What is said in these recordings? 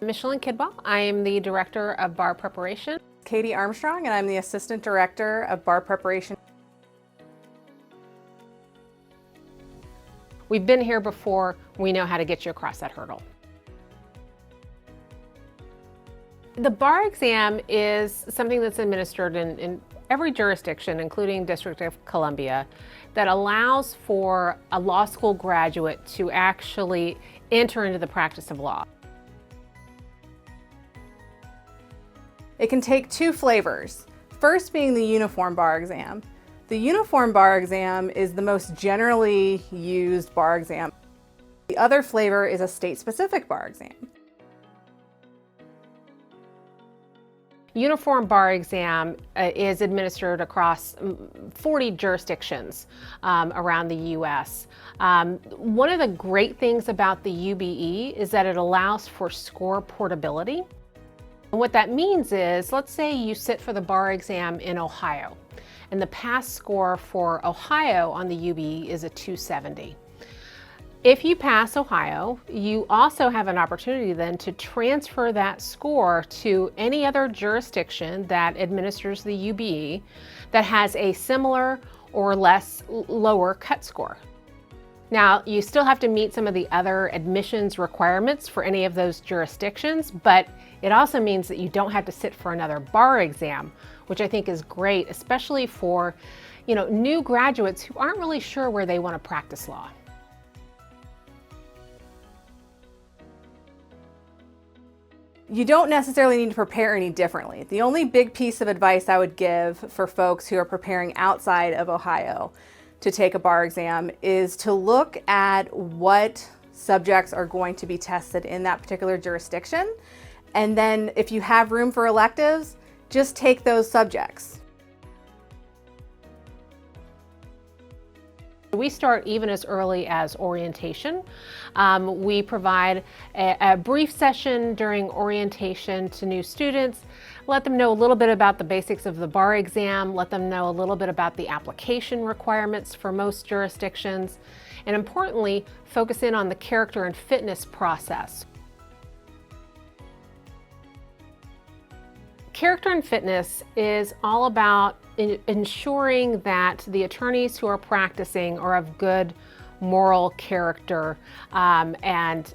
Michelin Kidwell. I am the Director of Bar Preparation. Katie Armstrong, and I'm the Assistant Director of Bar Preparation. We've been here before. We know how to get you across that hurdle. The bar exam is something that's administered in every jurisdiction, including District of Columbia, that allows for a law school graduate to actually enter into the practice of law. It can take two flavors. First being the uniform bar exam. The uniform bar exam is the most generally used bar exam. The other flavor is a state-specific bar exam. Uniform bar exam is administered across 40 jurisdictions around the U.S. One of the great things about the UBE is that it allows for score portability. And what that means is, let's say you sit for the bar exam in Ohio, and the pass score for Ohio on the UBE is a 270. If you pass Ohio, you also have an opportunity then to transfer that score to any other jurisdiction that administers the UBE that has a similar or lower cut score. Now, you still have to meet some of the other admissions requirements for any of those jurisdictions, but it also means that you don't have to sit for another bar exam, which I think is great, especially for, new graduates who aren't really sure where they want to practice law. You don't necessarily need to prepare any differently. The only big piece of advice I would give for folks who are preparing outside of Ohio to take a bar exam is to look at what subjects are going to be tested in that particular jurisdiction. And then if you have room for electives, just take those subjects. We start even as early as orientation. We provide a brief session during orientation to new students, let them know a little bit about the basics of the bar exam, let them know a little bit about the application requirements for most jurisdictions, and importantly, focus in on the character and fitness process. Character and fitness is all about ensuring that the attorneys who are practicing are of good moral character and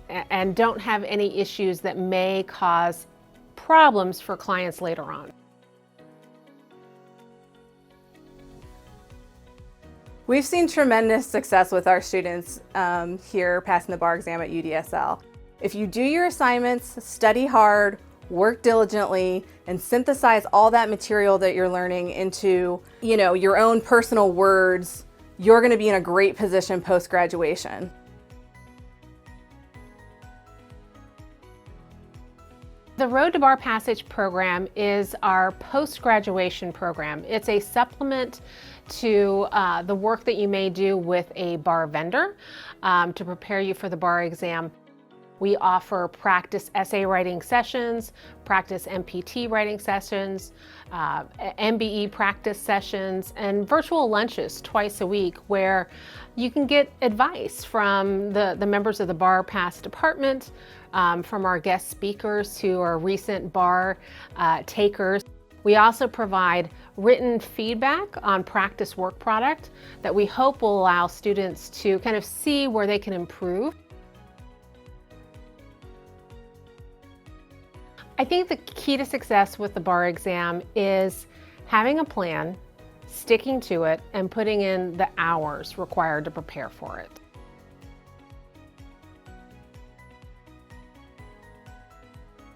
don't have any issues that may cause problems for clients later on. We've seen tremendous success with our students here passing the bar exam at UDSL. If you do your assignments, study hard, work diligently, and synthesize all that material that you're learning into, your own personal words, you're going to be in a great position post-graduation. The Road to Bar Passage program is our post-graduation program. It's a supplement to the work that you may do with a bar vendor to prepare you for the bar exam. We offer practice essay writing sessions, practice MPT writing sessions, MBE practice sessions, and virtual lunches twice a week where you can get advice from the members of the Bar Pass department, from our guest speakers who are recent bar takers. We also provide written feedback on practice work product that we hope will allow students to kind of see where they can improve. I think the key to success with the bar exam is having a plan, sticking to it, and putting in the hours required to prepare for it.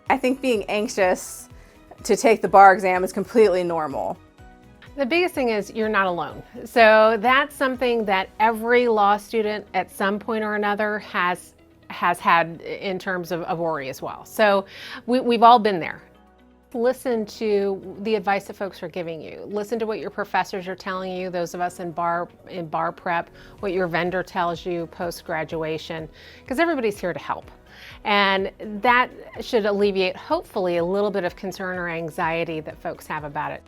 I think being anxious to take the bar exam is completely normal. The biggest thing is you're not alone. So that's something that every law student at some point or another has had in terms of worry as well. So we've all been there. Listen to the advice that folks are giving you. Listen to what your professors are telling you, those of us in bar prep, what your vendor tells you post-graduation, because everybody's here to help. And that should alleviate, hopefully, a little bit of concern or anxiety that folks have about it.